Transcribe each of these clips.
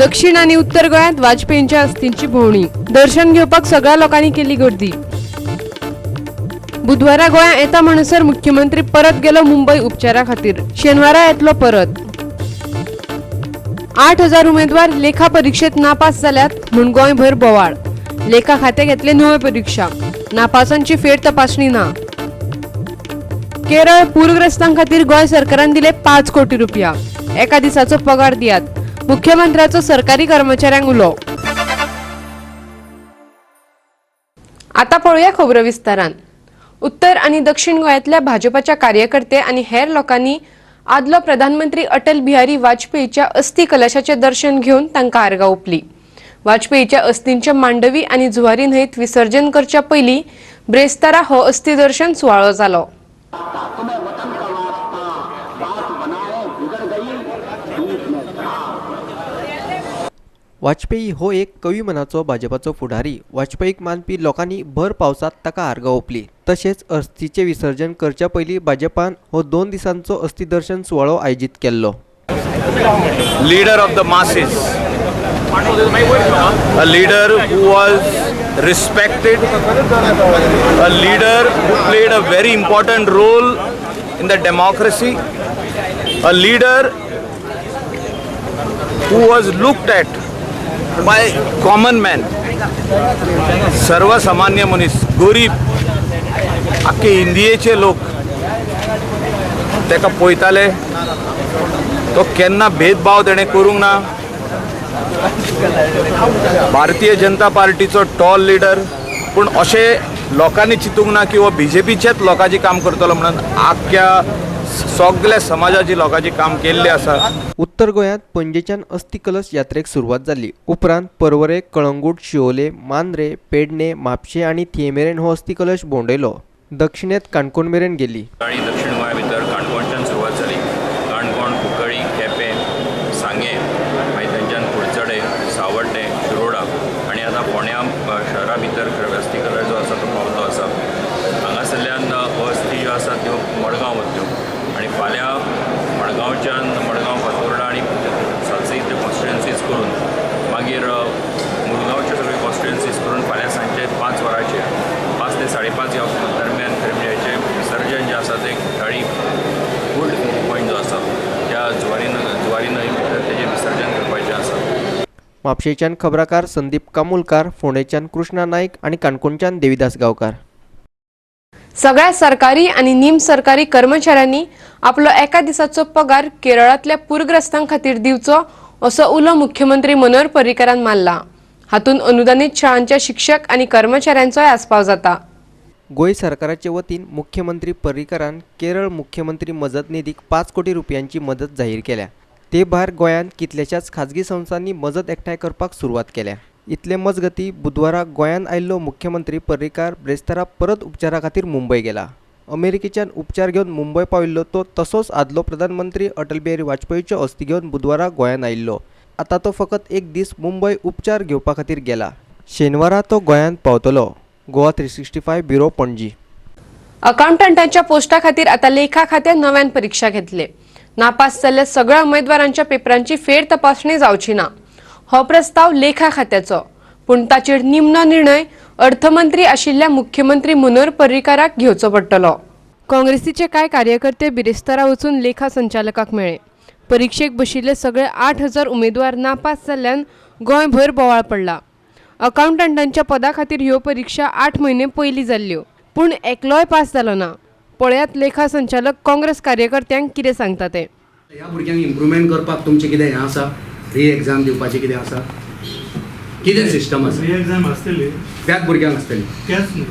दक्षिण आणि उत्तर गोंयांत वाजपेयींच्या अस्थींची भोवणी। दर्शन घेवपाक सगळ्या लोकांनी केली गर्दी। बुधवारा गोंयांत येता म्हणसर मुख्यमंत्री परत गेलो मुंबई उपचारा खातीर। शेनवारा येतलो परत। 8000 उमेदवार लेखा परीक्षेत नापास जाल्यात म्हूण गोंयभर बोवाळ। लेखा खाते घेतले नव्यो परीक्षा। नापासांची फेर तपासणी ना। केरळ पूरग्रस्तांक खातीर गोंय सरकारान दिले 5 कोटी रुपया। एका दिसाचो पगार दियात। मुख्यमंत्र्याचो सरकारी कर्मचाऱ्यांक उलो। आता पळोवया खबरो विस्तारान। उत्तर आणि दक्षिण गोंयांतल्या भाजपाच्या कार्यकर्ते आणि हेर लोकांनी आदलो प्रधानमंत्री अटल बिहारी वाजपेयीच्या अस्थी कलशाचे दर्शन घेवन तांकां आर्गां ओंपली। वाजपेयीच्या अस्थींचे मांडवी आणि जुवारी न्हंयत विसर्जन करच्या पयलीं ब्रेस्तारा हो अस्थी दर्शन सुवाळो जालो। वाजपेयी हो एक कवी मनाचो भाजपाचो फुडारी। वाजपेयीक मानपी लोकांनी भर पावसात ताका आर्गां ओंपली। तशेंच अस्थीचे विसर्जन करच्या पयलीं भाजपान हो 2 दिसांचो अस्थी दर्शन सुवाळो आयोजीत केल्लो। Leader of the masses, a leader who was respected, a leader who played a very important role in the democracy, a leader who was looked at by common man, सर्वसामान्य मनीस, गरीब, आख्खे इंडियेचे लोक तेका पळयताले। तो केन्ना भेदभाव तेणें करूंक ना। भारतीय जनता पार्टीचो टॉल लीडर, पूण अशें लोकांनी चिंतूंक ना की हो बीजेपीचेच लोकांची काम करतलो म्हणून। आख्ख्या सगळ्या समाजाची लोकांची काम केल्ली आसा। उत्तर गोंयांत पणजेच्यान अस्थी कलश यात्रेक सुरवात जाली। उपरांत पर्वरे, कळंगूट, शिवोले, मांद्रे, पेडणे, म्हापशें आणि थिये मेरेन हो अस्थी कलश भोंवडयलो। दक्षिणेत काणकोण मेरेन गेली। आणि दक्षिण गोंया भितर काणकोणच्यान सुरवात जाली। काणकोण, कुंकळ्ळी, केपें, सांगे, मागीर थंयच्यान कुडचडे, सावड्डे, शिरोडा आणि आतां फोंड्या शहरा भितर अस्थी कलश जो आसा तो पावतो आसा। हांगासरल्यान हो अस्थी ज्यो आसा त्यो मडगांव वतल्यो आणि फाल्यां मडगांव फातोर्डा आणि सातसई त्यो कॉन्स्टिट्युएन्सीज करून मागीर मुरगांवच्यो सगळ्यो कॉन्स्टिट्युएन्सीज करून फाल्यां सांजचे 5 वरांचेर 5 ते 5:30 ह्या दरम्यान हेचें विसर्जन जें आसा तें कुट्टाळी गुड पॉयंट जो आसा त्या जुवारी न्हंय भितर तेजें विसर्जन करपाचें आसा। म्हापशेच्यान खबराकार संदीप कामुलकार, फोंडेच्यान कृष्णा नायक आणि काणकोणच्यान देविदास गांवकार। सगळ्या सरकारी आणि निम सरकारी कर्मचाऱ्यांनी आपलो एका दिसाचो पगार केरळातल्या पूरग्रस्तांक खातीर दिवचो असो उलो मुख्यमंत्री मनोहर पर्रीकारान मारला। हातून अनुदानित शाळांच्या शिक्षक आणि कर्मचाऱ्यांचोय आस्पाव जाता। गोंय सरकाराचे वतीन मुख्यमंत्री पर्रीकारान केरळ मुख्यमंत्री मजत निधीक 5 कोटी रुपयांची मदत जाहीर केल्या। ते भायर गोंयांत कितल्याशाच खाजगी संस्थांनी मजत एकठांय करपाक सुरवात केल्या। इतले मजगती बुधवारा गोंयांत आयिल्लो मुख्यमंत्री पर्रीकार ब्रेस्तारा परत उपचारा खातीर मुंबय गेला। अमेरिकेच्यान उपचार घेवन मुंबय पाविल्लो तो तसोच आदलो प्रधानमंत्री अटल बिहारी वाजपेयीच्यो अस्थी घेवन बुधवारा गोंयांत आयिल्लो। आता तो फकत 1 दीस मुंबय उपचार घेवपा खातीर गेला। शेनवारा तो गोंयांत पावतलो। गोवा 365 ब्युरो पणजी। अकाउंटंटांच्या पोस्टा खातीर आता लेखा खात्यान नव्यान परीक्षा घेतले। नापास जाल्ल्या सगळ्या उमेदवारांच्या पेपरांची फेर तपासणी जावची ना। हो प्रस्ताव लेखा खात्याचो, पूण ताचेर निमनो निर्णय अर्थमंत्री आशिल्ल्या मुख्यमंत्री मनोहर पर्रीकाराक घेवचो पडटलो। काँग्रेसीचे कांय कार्यकर्ते बिरेस्तारा वचून लेखा संचालकाक मेळ्ळे। परीक्षेक बशिल्ले सगळे 8000 उमेदवार नापास जाल्ल्यान गोंयभर बोवाळ पडला। अकाउंटंटांच्या पदा खातीर ह्यो परीक्षा 8 म्हयने पयलीं जाल्ल्यो, पूण एकलोय पास जालो ना। पळयात लेखा संचालक काँग्रेस कार्यकर्त्यांक कितें सांगता ते। ह्या भुरग्यांक इम्प्रुवमेंट करपाक तुमचें कितें हें आसा? री एग्जाम दिवपाचें कितें आसा? कितें सिस्टम आसा? री एग्जाम आसतली त्याच भुरग्यांक आसतली? त्याच न्ही।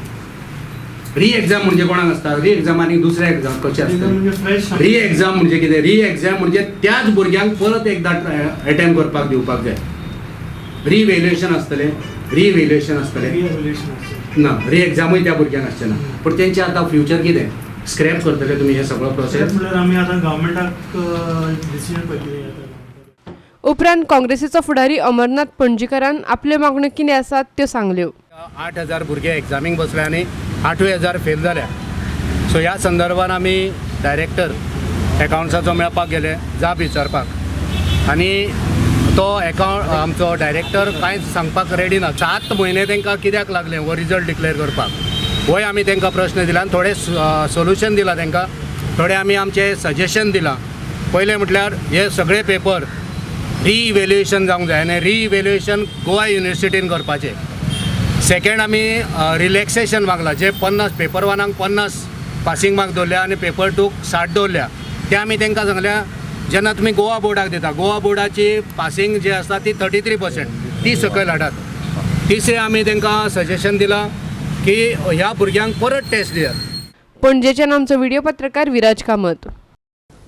री एग्जाम म्हणजे कोणाक आसता? री एग्जाम आनी दुसरे एग्जाम कशें आसता? री एग्जाम म्हणजे कितें? री एग्जाम म्हणजे त्याच भुरग्यांक परत एकदां अटेम्प्ट करपाक दिवपाक जाय। रिवॅल्युएशन आसतलें? रिवॅल्युएशन आसतलें ना। री एग्जामूय त्या भुरग्यांक आसचें ना। पूण तेंचें आतां फ्युचर कितें? स्क्रॅप करतले तुमी हे सगळो प्रोसेस? म्हणल्यार आमी आतां गव्हर्मेंटाक डिसिजन पयली। उपरांत काँग्रेसीचो फुडारी अमरनाथ पणजीकारान आपल्यो मागण्यो कितें आसात त्यो सांगल्यो। 8000 भुरगे एग्जामीक बसले आनी 8000 फेल जाल्या। सो ह्या संदर्भान आमी डायरेक्टर एकाउंट्साचो मेळपाक गेले जाप विचारपाक। आनी तो अकाउंट आमचो डायरेक्टर कांयच सांगपाक रेडी ना. 7 म्हयने तांकां कित्याक लागले हो रिजल्ट डिक्लेअर करपाक, होय आमी तांकां प्रश्न दिला आनी थोडे सोल्युशन दिला तांकां. थोडे आमी आमचे सजेशन दिलां. पयलें म्हटल्यार हे सगळे पेपर रिइवॅल्युएशन जावंक जाय आनी रिइवॅल्युएशन गोवा युनिवर्सिटीन करपाचें. सेकंड आमी रिलॅक्सेशन मागला. जे 50 पेपर 1 50 पासिंग मार्क दवरल्या आनी पेपर 2 60 दवरल्या, ते आमी तांकां सांगल्या जेन्ना तुमी गोवा बोर्डाक दिता, गोवा बोर्डाची पासिंग जी आसा ती 33%, ती सकयल हाडात. तिसरें आमी तांकां सजेशन दिलां की ह्या भुरग्यांक परत टेस्ट दियात. पणजेच्यान आमचो व्हिडिओ पत्रकार विराज कामत.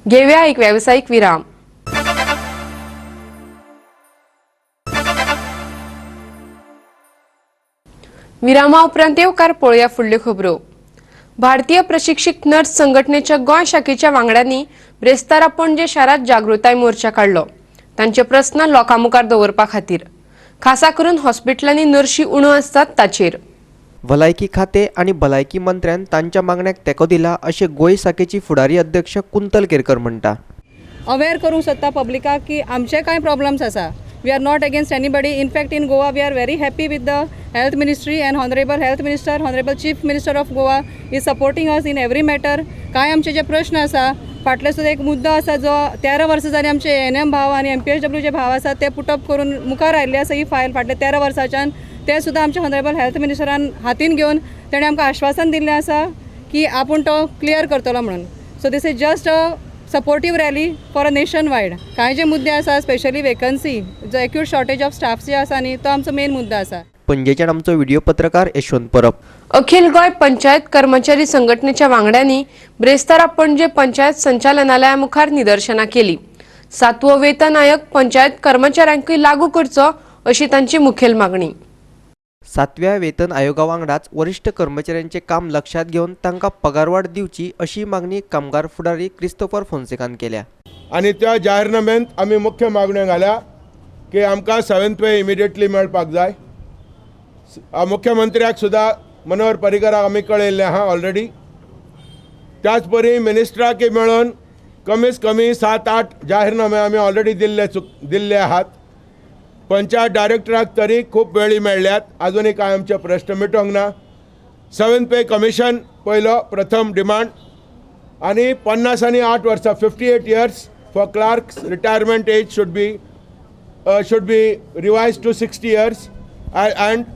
घेऊया एक व्यावसायिक विराम. विरामा उपरांत येवकार पळोवया फुडल्यो खबरो. भारतीय प्रशिक्षित नर्स संघटनेच्या गोंय शाखेच्या वांगड्यांनी ब्रेस्तारा पणजे शारात जागृताय मोर्चा काढलो. तांचे प्रस्न लोकां मुखार दवरपा खातीर, खासा करून हॉस्पिटलांनी नर्शी उणो आसतात ताचेर. भलायकी खाते आणि भलायकी मंत्र्यान तांच्या मागण्याक तेंको दिला अशें गोंय शाखेची फुडारी अध्यक्ष कुंतल केरकर म्हणटा. अवेअर करूंक सोदता पब्लिकाक की आमचे कांय प्रॉब्लम्स आसा. We are not against anybody. In fact in Goa we are very happy with the health ministry and honourable health minister, honourable chief minister of Goa is supporting us in every matter. कांय आमचे जे प्रश्न आसा, फाटले सुद्दां एक मुद्दो आसा जो 13 वर्सां जाली आमचे NM भाव आनी MPHW जे भाव आसा ते पुटअप करून मुखार आयिल्ले आसा ही फायल फाटले 13 वर्सांच्यान. ते सुद्दां आमच्या हॉनरेबल हेल्थ मिनिस्टरान हातीन घेवन तेणें आमकां आश्वासन दिल्लें आसा की आपूण तो क्लियर करतलो म्हणून. So this is just a supportive rally for a nation wide. कांय जे मुद्दे आसा, स्पेशली वेकन्सी, जो एक्यूट शॉर्टेज ऑफ स्टाफ जे आसा न्ही, तो आमचो मेन मुद्दो आसा. पणजेच्यान आमचो व्हिडिओ पत्रकार यशवंत परब. अखिल गोय पंचायत कर्मचारी संघटनेच्या वांगड्यांनी ब्रेस्तारा पणजे पंचायत संचालनालया मुखार निदर्शनां केली. 7वो वेतन आयोग पंचायत कर्मचाऱ्यांकूय लागू करचो अशी तांची मुखेल मागणी. 7व्या वेतन आयोगा वांगडाच वरिष्ठ कर्मचाऱ्यांचे काम लक्षात घेवन तांकां पगारवाड दिवची अशी मागणी कामगार फुडारी क्रिस्तोफर फोन्सेकान केल्या. आणि त्या जाहीरनाम्यात आम्ही मुख्य मागण्यो घाल्या की आमकां 7th पे इमिडिएटली मेळपाक जाय. मुख्यमंत्र्याक सुद्दां मनोहर पर्रीकराक आमी कळयल्लें आहा ऑलरेडी. त्याच परी मिनिस्टराकय मेळोन कमीत कमी 7-8 जाहीरनामे आमी ऑलरेडी दिल्ले आहात. पंचायत डायरेक्टराक तरी खूब वेळी मेळ्ळ्यात, आजुनूय कांय आमचे प्रश्न मिटोंक ना. 7th पे कमिशन पयलो प्रथम डिमांड, आनी 50 आनी 8 वर्सां 58 years for clerks. Retirement age should be revise to 60 years and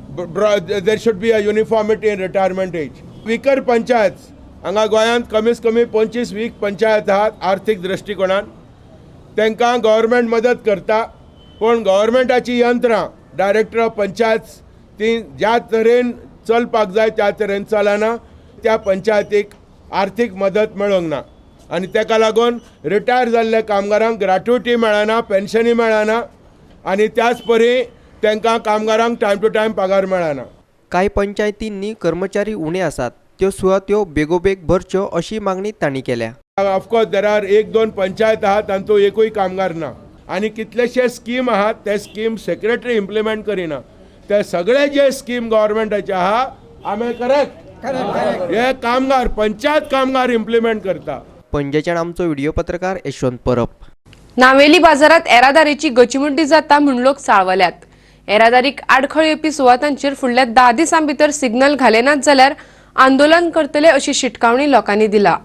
there should be a uniformity in retirement age. Weaker panchayat हांगा गोंयांत कमीत कमी 25-20 पंचायत आहात आर्थीक दृश्टिकोनान. तांकां गव्हर्मेंट मदत करता, पण गव्हर्मेंटाची यंत्रां डायरेक्टर ऑफ पंचायत ती ज्या तरेन चलपाक जाय त्या तरेन चलना. त्या पंचायतीक आर्थीक मदत मेळोंक ना, आनी ताका लागून रिटायर जाल्ल्या कामगारांक ग्रॅट्युटी मेळना, पेन्शनी मेळना, आनी त्याच परी तांकां कामगारांक टायम टू टायम पगार मेळना. कांय पंचायतींनी कर्मचारी उणे आसात, त्यो सुवात्यो बेगोबेग भरच्यो अशी मागणी तांणी केल्या. ऑफकोर्स देर आर 1-2 पंचायत आहात तांचो एकूय कामगार ना, आनी कितलेशे स्कीम आहात ते स्कीम सेक्रेटरी इम्प्लिमेंट करिना. ते सगळे जे स्कीम गव्हर्मेंटाचे आहा आमी करेक्ट हे कामगार पंचायत कामगार इम्प्लिमेंट करता. पणजेच्यान आमचो व्हिडिओ पत्रकार यशवंत परब. नावेली बाजारात येरादारीची गचमुड्डी जाता म्हूण लोक साळवल्यात. येरादारीक आडखळ येवपी सुवातांचेर फुडल्या 10 दिसां भितर सिग्नल घालेनात जाल्यार आंदोलन करतले अशी शिटकावणी लोकांनी दिला.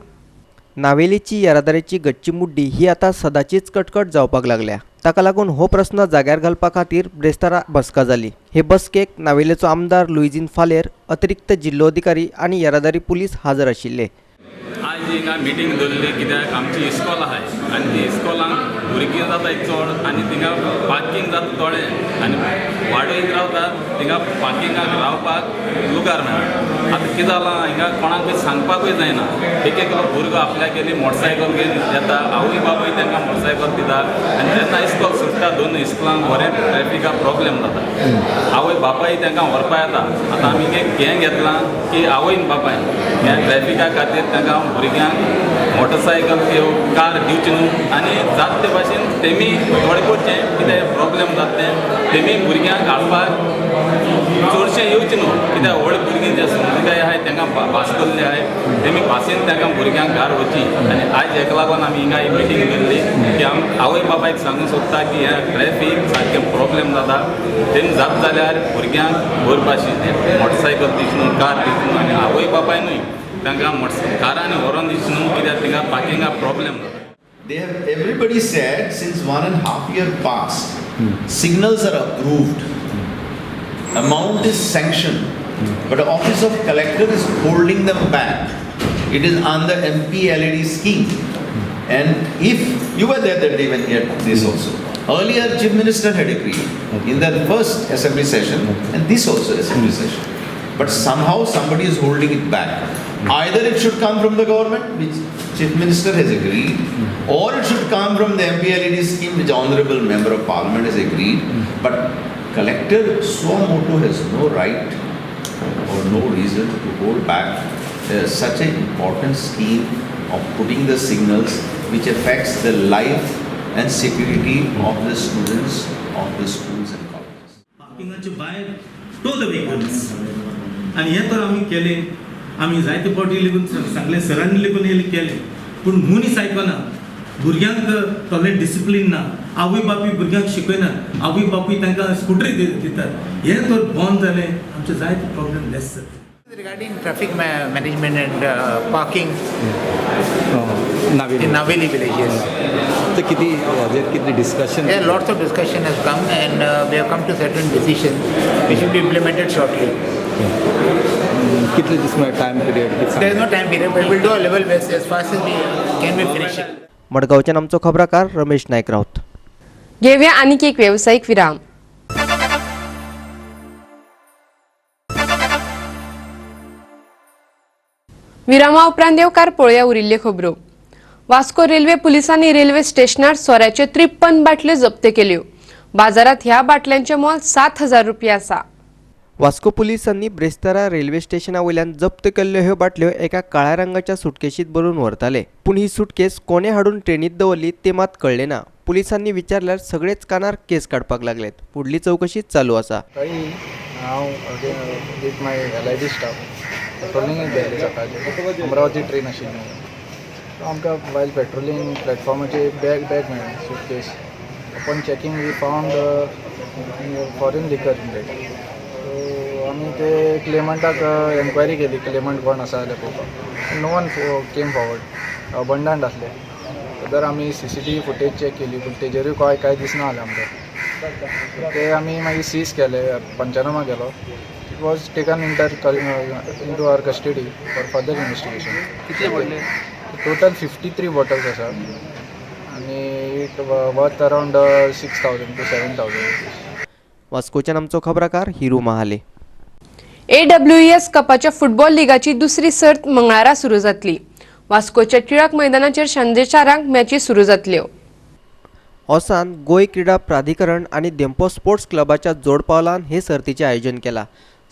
नावेलीची येरादारीची गच्ची मुड्डी ही आता सदांचीच कटकट जावपाक लागल्या. ताका लागून हो प्रस्न जाग्यार घालपा खातीर ब्रेस्तारा बसका जाली. हे बसकेक नावेलीचो आमदार लुईजीन फालेर, अतिरिक्त जिल्लोधिकारी आनी येरादारी पुलीस हाजर आशिल्ले. आज हिंगा मिटींग दवरली कित्याक आमची इस्कॉल आहाय आनी ती इस्कॉलांक भुरगीं जाताय चड आनी थिंगा पार्किंग जाता थोडें आनी वाडोयक रावतात थिंगा पार्किंगाक रावपाक लुगार मेळना. आतां कितें जालां हिंगा कोणाकूय सांगपाकूय जायना. एक भुरगो आपल्याक गेली मोटरसायकल घेवन येता, आवय बापूय तांकां मोटरसायकल दिता आनी जेन्ना इस्कॉल सुट्टा दोन इस्कॉलांक बरें ट्रॅफिकाक प्रॉब्लेम जाता. आवय बापाय तांकां व्हरपा येता. आतां आमी एक गँग घेतलां की आवयन बापाय ह्या ट्रॅफिका खातीर तांकां भुरग्यांक मोटरसायकल किंवा कार दिवची न्हू आनी जाता ते भाशेन तेमी थोडें करचें. कितें प्रॉब्लेम जाता तें तेमी भुरग्यांक हाडपाक चडशें येवचें न्हू. कित्याक व्हड भुरगीं जे आसा काय आहाय तांकां पास केल्ले आहाय तेमी पासीन तांकां भुरग्यांक घार वची आनी आयज हेका लागून आमी हिंगा ही मिटींग केल्ली की आवय बापायक सांगूंक सोदता की हे ट्रॅफीक सारकें प्रॉब्लेम जाता तेमी जाता जाल्यार भुरग्यांक भर भाशेन मोटरसायकल दिसनू कार दिसनू आनी आवय बापायनूय तांकां कारांनी व्हरोन दिसनू कित्याक तांकां पार्किंगाक प्रॉब्लेम जाता. They have, everybody said since 1.5 years past, signals are approved, amount is sanctioned, but the office of collector is holding them back. It is under MP LED scheme. And if you were there that day when he had this also. Earlier, Chief Minister had agreed in the first assembly session and this also assembly session. But somehow somebody is holding it back. Either it should come from the government, which Chief Minister has agreed, or it should come from the MPLED scheme, which Honourable Member of Parliament has agreed. But Collector suo motu has no right or no reason to hold back such an important scheme of putting the signals which affects the life and security of the students of the schools and colleges. पार्किंगाचे भायर टो the vehicles आनी हे तर आमी केले आमी जायते फावटी lagoon सांगले सरांनी लेगून हे केले पूण मनीस आयकना भुरग्यांक तोले डिसिप्लीन ना आवय बापूय भुरग्यांक शिकयना आवय बापूय तांकां स्कुटरी दितात हे तर बंद जालें आमचे जायते प्रॉब्लेम लेस जाता. Regarding traffic management and parking in Naveli villages. So, kitni discussion? Yeah, lots of discussion has come and we have come to certain decisions which will be implemented shortly. Kitne this time period? There is no time period, but we will do a level basis as fast as we can be finishing. मडगावचे आमचो खबराकार रमेश नायक राऊत. घेऊया आणखी एक व्यावसायिक विराम. विरामा उपरांत देवकार पळोवया उरिल्ल्यो खबरो. Vasco railway पुलिसांनी रेल्वे स्टेशनार सोऱ्याच्यो 53 बाटल्यो जप्त केल्यो. बाजारात ह्या बाटल्यांचे मोल 7,000 रुपया आसा. वास्को पुलिसांनी ब्रेस्तारा रेल्वे स्टेशना वयल्यान जप्त केल्ल्यो ह्यो बाटल्यो एका काळ्या रंगाच्या सुटकेशीत भरून व्हरताले. पूण ही सुटकेस कोणे हाडून ट्रेनीत दवरली ते मात कळले ना. पुलिसांनी विचारल्यार सगळेच कानार केस काडपाक लागलेत. पुढली चौकशी चालू आसा. पेट्रोलिंग गेल्ले सकाळचे अमरावती ट्रेन आशिल्ली आमकां वायल पेट्रोलिंग प्लॅटफॉर्माचेर बॅग मेळ्ळें suitcase. Upon checking we found foreign liquor in it. So आमी ते क्लेमंटाक एन्क्वायरी केली क्लेमंट कोण आसा जाल्यार पळोवपाक. No one came forward abandoned आसले. तर आमी CCTV फुटेज चॅक केली पूण तेजेरूय कांय दिसना जालें आमकां. ते आमी मागीर सीज केले पंचनामा केलो. It was taken into our custody for further investigation. कितले बोटले? Total 53 bottles आसा आणि it worth around 6,000 to 7,000. वास्कोच्यान आमचो खबराकार हिरू महाले. AWES कपाच्या फुटबॉल लिगाची दुसरी सर्त मंगळारा सुरू जातली. वास्कोच्या टिळक मैदानाचेर सांजे 4 मॅची सुरू जातल्यो. ओसान गोंय क्रीडा प्राधिकरण आणि देंपो स्पोर्ट्स क्लबाच्या जोडपावलान हे सर्तीचे आयोजन केला.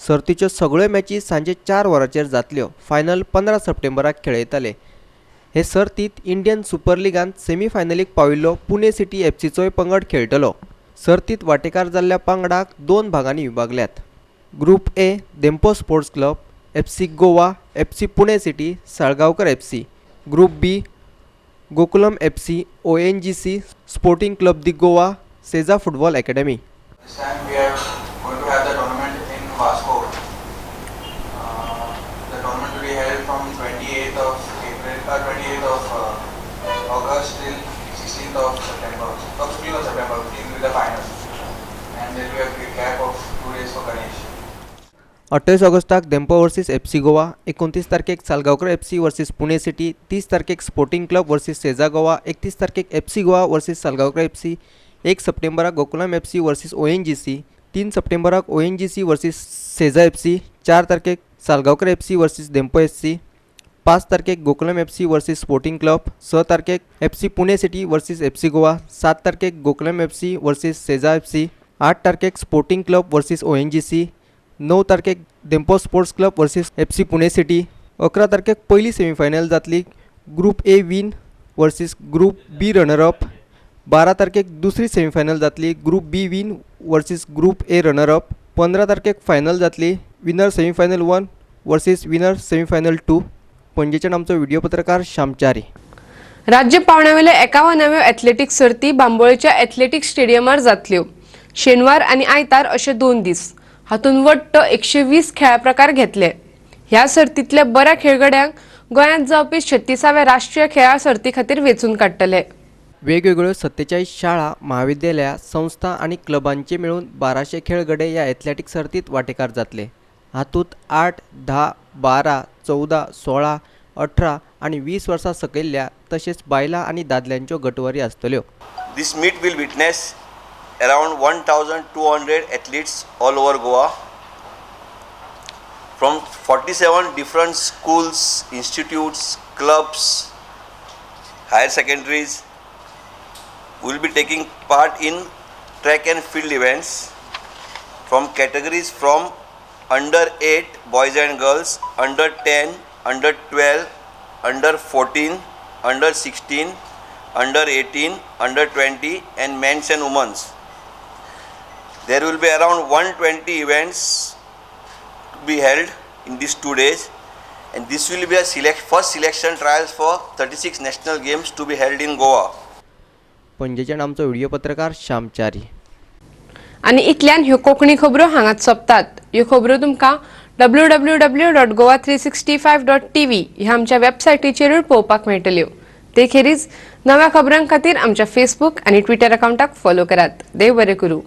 सर्तीच्यो सगळ्यो मॅची सांजे 4 वरांचेर जातल्यो. फायनल 15 सप्टेंबराक खेळयतले. हे सर्तीत इंडियन सुपर लिगांत सेमी फायनलीक पाविल्लो पुणे सिटी FCचोय पंगड खेळटलो. सर्तीत वांटेकार जाल्ल्या पंगडाक 2 भागांनी विभागल्यात. Group A Dempo sports club, FC Goa, FC Pune city, Salgaocar FC. Group B Gokulam FC, ONGC, sporting club दी Goa, Sesa football academy. Vasco. The tournament will be held from 28th of August till 16th of September. 15th of September, 15th will be the final. And there will be a gap of 2 days for Ganesh. 28 ऑगस्टाक Dempo versus FC Goa, 29 तारखेक Salgaocar FC versus Pune city, 30 तारखेक sporting club versus Sesa Goa, 31 तारखेक FC Goa versus Salgaocar FC, 1 सप्टेंबराक Gokulam FC versus ONGC, 3 सप्टेंबराक ONGC versus Sesa FC, 4 तारखेक Salgaocar FC versus Dempo SC, 5 तारखेक Gokulam FC versus sporting club, 6 तारखेक FC Pune city versus FC Goa, 7 तारखेक Gokulam FC versus Sesa FC, 8 तारखेक स्पोर्टिंग क्लब वर्सीस ONGC, 9 तारखेक Dempo sports club versus FC Pune city, 11 तारखेक पहिली सेमीफायनल जातली group A win versus group B runner up, 12 तारखेक दुसरी सेमीफायनल जातली group B win versus group A runner up, 15 तारखेक फायनल जातली winner semifinal 1 versus winner semifinal 2. पणजेच्यान आमचो व्हिडिओ पत्रकार श्याम च्यारी. राज्य पावण्यावेले 51व्यो एथलेटिक्स सर्ती बांबोळेच्या एथलेटिक्स स्टेडियमार जातल्यो. शेनवार आणि आयतार अशे 2 दीस. हातून वट्ट 120 खेळ प्रकार घेतले. ह्या सर्तीतल्या बऱ्या खेळगड्यांक गोंयांत जावपी 36व्या राष्ट्रीय खेळा सर्ती खातीर वेचून काडटले. वेगवेगळ्यो 47 शाळा, महाविद्यालया, संस्था आणि क्लबांचे मिळून 1200 खेळगडे या एथलेटिक्स सर्तीत वांटेकार जातले. हातूंत 8, 10, 12, 14, 16, 18 आणि 20 वर्सां सकयल्ल्या तशेंच बायलां आणि दादल्यांच्यो गटवरी आसतल्यो. This meet will witness around 1,200 athletes all over Goa from 47 different schools, institutes, clubs, higher secondaries will be taking part in track and field events from categories from under 8 boys and girls, under 10, under 12, under 14, under 16, under 18, under 20 and men's and women's. There will be around 120 events to be held in these 2 days, and this will be a first selection trials for 36 national games to be held in Goa. पणजेच्यान आमचो video पत्रकार श्याम च्यारी. आणि इतल्यान ह्यो कोंकणी खबरो हांगाच सोंपतात. ह्यो खबरो तुमकां www.goa365.tv ह्या आमच्या वेबसायटीचेरूय पळोवपाक मेळटल्यो. ते खेरीज नव्या खबरां खातीर आमच्या फेसबूक आणि ट्विटर अकाउंटाक फॉलो करात. देव बरें करूं.